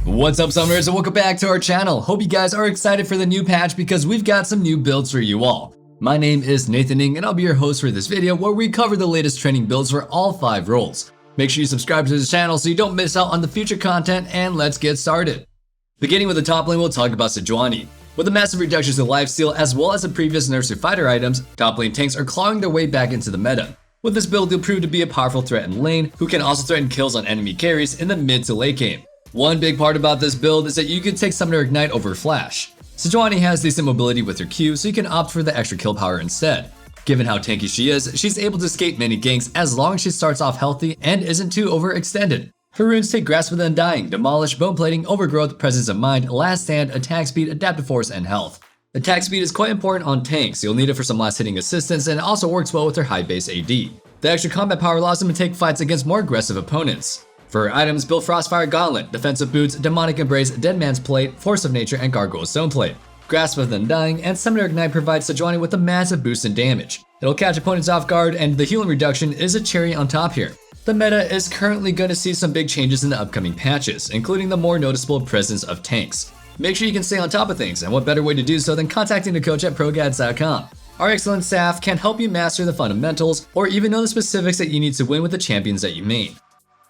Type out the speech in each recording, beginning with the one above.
What's up, Summoners, and welcome back to our channel. Hope you guys are excited for the new patch because we've got some new builds for you all. My name is Nathaning, and I'll be your host for this video where we cover the latest training builds for all 5 roles. Make sure you subscribe to this channel so you don't miss out on the future content, and let's get started. Beginning with the top lane, we'll talk about Sejuani. With the massive reductions to lifesteal as well as the previous nerfs to fighter items, top lane tanks are clawing their way back into the meta. With this build, you'll prove to be a powerful threat in lane, who can also threaten kills on enemy carries in the mid to late game. One big part about this build is that you can take Summoner Ignite over Flash. Sejuani has decent mobility with her Q, so you can opt for the extra kill power instead. Given how tanky she is, she's able to escape many ganks as long as she starts off healthy and isn't too overextended. Her runes take Grasp of the Undying, Demolish, Bone Plating, Overgrowth, Presence of Mind, Last Stand, Attack Speed, Adaptive Force, and Health. Attack Speed is quite important on tanks, you'll need it for some last hitting assistance, and it also works well with her high base AD. The extra combat power allows them to take fights against more aggressive opponents. For her items, build Frostfire Gauntlet, Defensive Boots, Demonic Embrace, Dead Man's Plate, Force of Nature, and Gargoyle Stoneplate. Grasp of the Undying and Summoner Ignite provides Sejuani with a massive boost in damage. It'll catch opponents off guard, and the healing reduction is a cherry on top here. The meta is currently going to see some big changes in the upcoming patches, including the more noticeable presence of tanks. Make sure you can stay on top of things, and what better way to do so than contacting the coach at ProGuides.com. Our excellent staff can help you master the fundamentals, or even know the specifics that you need to win with the champions that you main.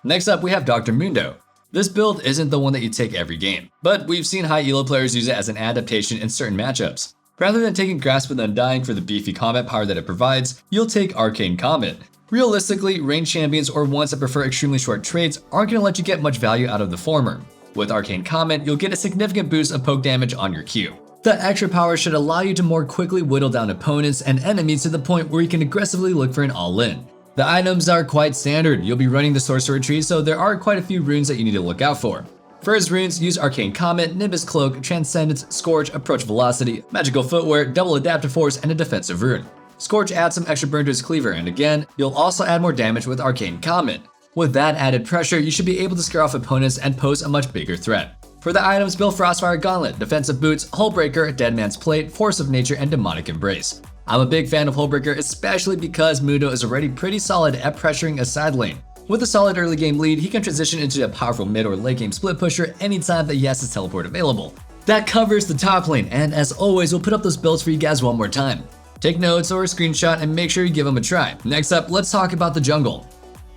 Next up, we have Dr. Mundo. This build isn't the one that you take every game, but we've seen high elo players use it as an adaptation in certain matchups. Rather than taking Grasp of the Undying for the beefy combat power that it provides, you'll take Arcane Comet. Realistically, ranged champions or ones that prefer extremely short trades aren't going to let you get much value out of the former. With Arcane Comet, you'll get a significant boost of poke damage on your Q. The extra power should allow you to more quickly whittle down opponents and enemies to the point where you can aggressively look for an all-in. The items are quite standard. You'll be running the Sorcerer tree, so there are quite a few runes that you need to look out for. For his runes, use Arcane Comet, Nimbus Cloak, Transcendence, Scorch, Approach Velocity, Magical Footwear, Double Adaptive Force, and a defensive rune. Scorch adds some extra burn to his cleaver, and again, you'll also add more damage with Arcane Comet. With that added pressure, you should be able to scare off opponents and pose a much bigger threat. For the items, build Frostfire Gauntlet, Defensive Boots, Hullbreaker, Dead Man's Plate, Force of Nature, and Demonic Embrace. I'm a big fan of Hullbreaker, especially because Mundo is already pretty solid at pressuring a side lane. With a solid early game lead, he can transition into a powerful mid or late game split pusher anytime that he has his teleport available. That covers the top lane, and as always, we'll put up those builds for you guys one more time. Take notes or a screenshot and make sure you give them a try. Next up, let's talk about the jungle.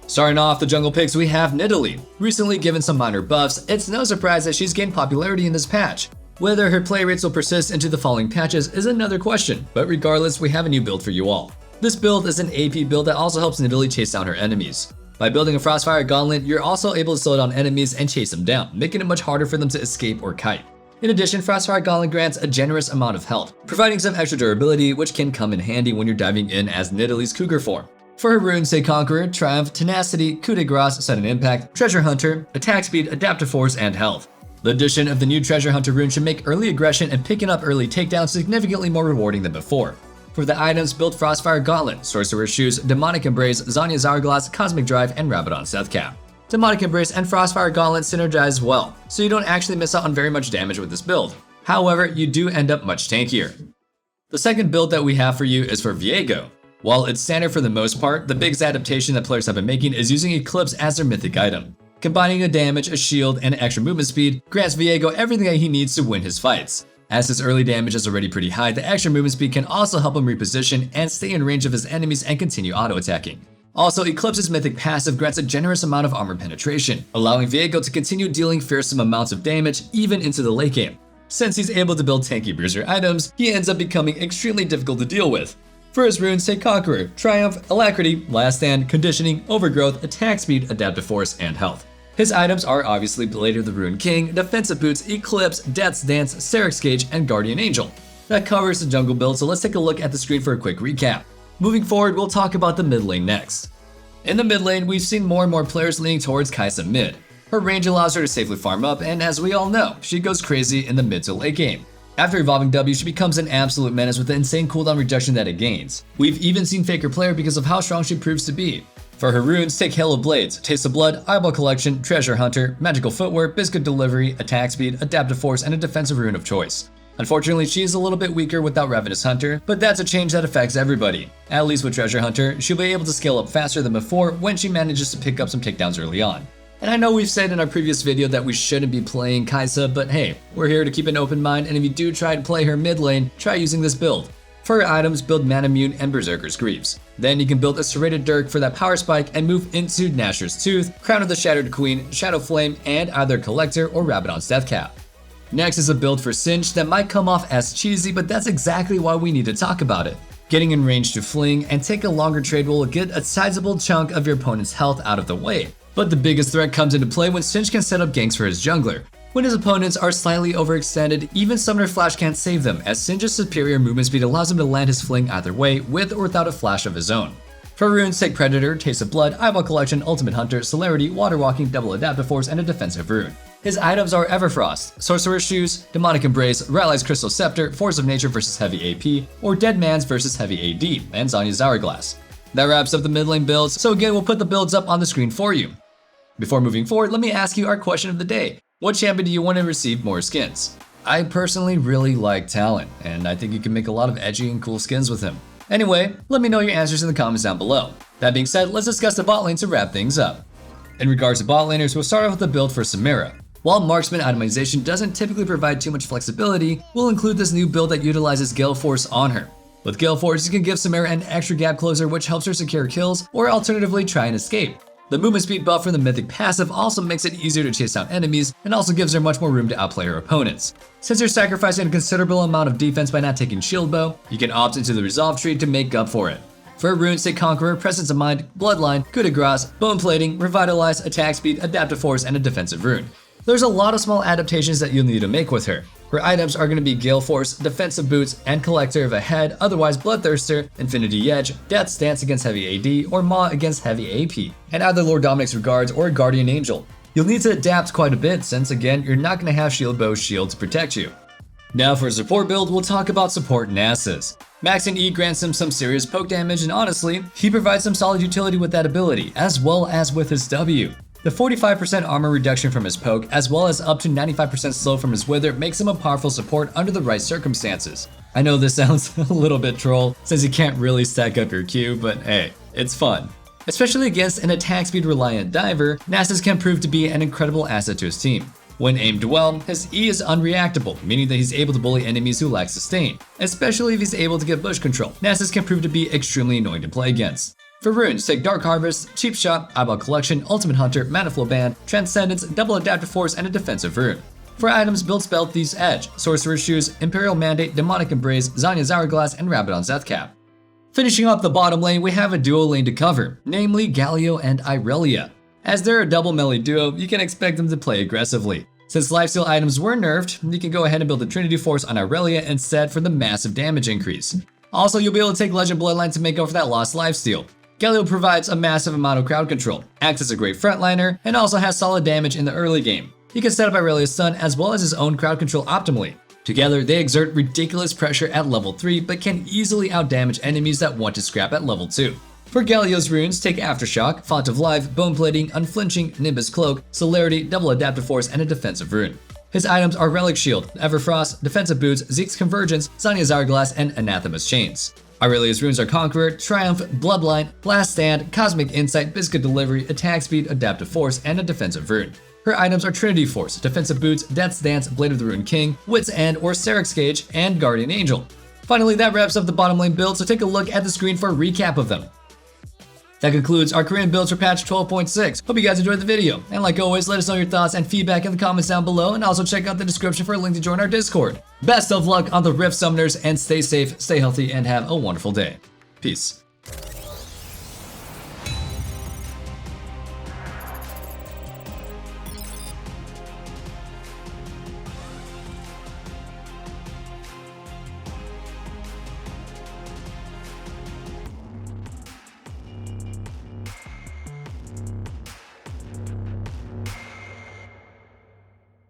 Starting off the jungle picks, we have Natalie. Recently given some minor buffs, it's no surprise that she's gained popularity in this patch. Whether her play rates will persist into the following patches is another question, but regardless, we have a new build for you all. This build is an AP build that also helps Natalie chase down her enemies. By building a Frostfire Gauntlet, you're also able to slow down enemies and chase them down, making it much harder for them to escape or kite. In addition, Frostfire Gauntlet grants a generous amount of health, providing some extra durability which can come in handy when you're diving in as Natalie's Cougar form. For her runes, say Conqueror, Triumph, Tenacity, Coup de Grace, Sudden Impact, Treasure Hunter, Attack Speed, Adaptive Force, and Health. The addition of the new Treasure Hunter rune should make early aggression and picking up early takedowns significantly more rewarding than before. For the items, build Frostfire Gauntlet, Sorcerer's Shoes, Demonic Embrace, Zanya's Hourglass, Cosmic Drive, and Rabadon's Deathcap. Demonic Embrace and Frostfire Gauntlet synergize well, so you don't actually miss out on very much damage with this build. However, you do end up much tankier. The second build that we have for you is for Viego. While it's standard for the most part, the biggest adaptation that players have been making is using Eclipse as their mythic item. Combining a damage, a shield, and extra movement speed grants Viego everything that he needs to win his fights. As his early damage is already pretty high, the extra movement speed can also help him reposition and stay in range of his enemies and continue auto-attacking. Also, Eclipse's mythic passive grants a generous amount of armor penetration, allowing Viego to continue dealing fearsome amounts of damage even into the late game. Since he's able to build tanky bruiser items, he ends up becoming extremely difficult to deal with. For his runes, say Conqueror, Triumph, Alacrity, Last Stand, Conditioning, Overgrowth, Attack Speed, Adaptive Force, and Health. His items are obviously Blade of the Rune King, Defensive Boots, Eclipse, Death's Dance, Serex's Gauge, and Guardian Angel. That covers the jungle build, so let's take a look at the screen for a quick recap. Moving forward, we'll talk about the mid lane next. In the mid lane, we've seen more and more players leaning towards Kaisa mid. Her range allows her to safely farm up, and as we all know, she goes crazy in the mid to late game. After evolving W, she becomes an absolute menace with the insane cooldown reduction that it gains. We've even seen Faker play her because of how strong she proves to be. For her runes, take Hail of Blades, Taste of Blood, Eyeball Collection, Treasure Hunter, Magical Footwear, Biscuit Delivery, Attack Speed, Adaptive Force, and a defensive rune of choice. Unfortunately, she is a little bit weaker without Ravenous Hunter, but that's a change that affects everybody. At least with Treasure Hunter, she'll be able to scale up faster than before when she manages to pick up some takedowns early on. And I know we've said in our previous video that we shouldn't be playing Kaisa, but hey, we're here to keep an open mind, and if you do try to play her mid lane, try using this build. For her items, build Manamune and Berserker's Greaves. Then you can build a Serrated Dirk for that power spike and move into Nashor's Tooth, Crown of the Shattered Queen, Shadow Flame, and either Collector or Rabadon's Death Cap. Next is a build for Singe that might come off as cheesy, but that's exactly why we need to talk about it. Getting in range to fling and take a longer trade will get a sizable chunk of your opponent's health out of the way. But the biggest threat comes into play when Singe can set up ganks for his jungler. When his opponents are slightly overextended, even Summoner Flash can't save them, as Singe's superior movement speed allows him to land his fling either way, with or without a flash of his own. For runes, take Predator, Taste of Blood, Eyeball Collection, Ultimate Hunter, Celerity, Water Walking, Double Adaptive Force, and a defensive rune. His items are Everfrost, Sorcerer's Shoes, Demonic Embrace, Rally's Crystal Scepter, Force of Nature vs Heavy AP, or Dead Man's vs Heavy AD, and Zhonya's Hourglass. That wraps up the mid lane builds, so again we'll put the builds up on the screen for you. Before moving forward, let me ask you our question of the day. What champion do you want to receive more skins? I personally really like Talon, and I think you can make a lot of edgy and cool skins with him. Anyway, let me know your answers in the comments down below. That being said, let's discuss the bot lane to wrap things up. In regards to bot laners, we'll start off with the build for Samira. While marksman itemization doesn't typically provide too much flexibility, we'll include this new build that utilizes Gale Force on her. With Gale Force, you can give Samira an extra gap closer which helps her secure kills, or alternatively try and escape. The movement speed buff from the mythic passive also makes it easier to chase down enemies and also gives her much more room to outplay her opponents. Since you're sacrificing a considerable amount of defense by not taking shield bow, you can opt into the resolve tree to make up for it. For runes, take Conqueror, Presence of Mind, Bloodline, Coup de Grace, Bone Plating, Revitalize, Attack Speed, Adaptive Force, and a defensive rune. There's a lot of small adaptations that you'll need to make with her. Her items are going to be Gale Force, Defensive Boots, and Collector of a Head, otherwise Bloodthirster, Infinity Edge, Death's Dance against Heavy AD, or Maw against Heavy AP, and either Lord Dominic's Regards or Guardian Angel. You'll need to adapt quite a bit since again, you're not going to have Shield Bow's shield to protect you. Now for a support build, we'll talk about support Nasus. Maxing E grants him some serious poke damage, and honestly, he provides some solid utility with that ability, as well as with his W. The 45% armor reduction from his poke, as well as up to 95% slow from his wither, makes him a powerful support under the right circumstances. I know this sounds a little bit troll, since you can't really stack up your Q, but hey, it's fun. Especially against an attack speed reliant diver, Nasus can prove to be an incredible asset to his team. When aimed well, his E is unreactable, meaning that he's able to bully enemies who lack sustain. Especially if he's able to get bush control, Nasus can prove to be extremely annoying to play against. For runes, take Dark Harvest, Cheap Shot, Eyeball Collection, Ultimate Hunter, Mana Flow Band, Transcendence, Double Adaptive Force, and a defensive rune. For items, build Spell Thief's Edge, Sorcerer's Shoes, Imperial Mandate, Demonic Embrace, Zhonya's Hourglass, and Rabadon's Death Cap. Finishing up the bottom lane, we have a duo lane to cover, namely Galio and Irelia. As they're a double melee duo, you can expect them to play aggressively. Since lifesteal items were nerfed, you can go ahead and build a Trinity Force on Irelia instead for the massive damage increase. Also, you'll be able to take Legend Bloodline to make up for that lost lifesteal. Galio provides a massive amount of crowd control, acts as a great frontliner, and also has solid damage in the early game. He can set up Irelia's stun as well as his own crowd control optimally. Together, they exert ridiculous pressure at level 3 but can easily outdamage enemies that want to scrap at level 2. For Galio's runes, take Aftershock, Font of Life, Bone Plating, Unflinching, Nimbus Cloak, Celerity, Double Adaptive Force, and a defensive rune. His items are Relic Shield, Everfrost, Defensive Boots, Zeke's Convergence, Zhonya's Hourglass, and Anathema's Chains. Irelia's runes are Conqueror, Triumph, Bloodline, Last Stand, Cosmic Insight, Biscuit Delivery, Attack Speed, Adaptive Force, and a defensive rune. Her items are Trinity Force, Defensive Boots, Death's Dance, Blade of the Rune King, Wit's End or Syrinx Gauge, and Guardian Angel. Finally, that wraps up the bottom lane build, so take a look at the screen for a recap of them. That concludes our Korean builds for patch 12.6. Hope you guys enjoyed the video, and like always, let us know your thoughts and feedback in the comments down below, and also check out the description for a link to join our Discord. Best of luck on the Rift Summoners, and stay safe, stay healthy, and have a wonderful day. Peace.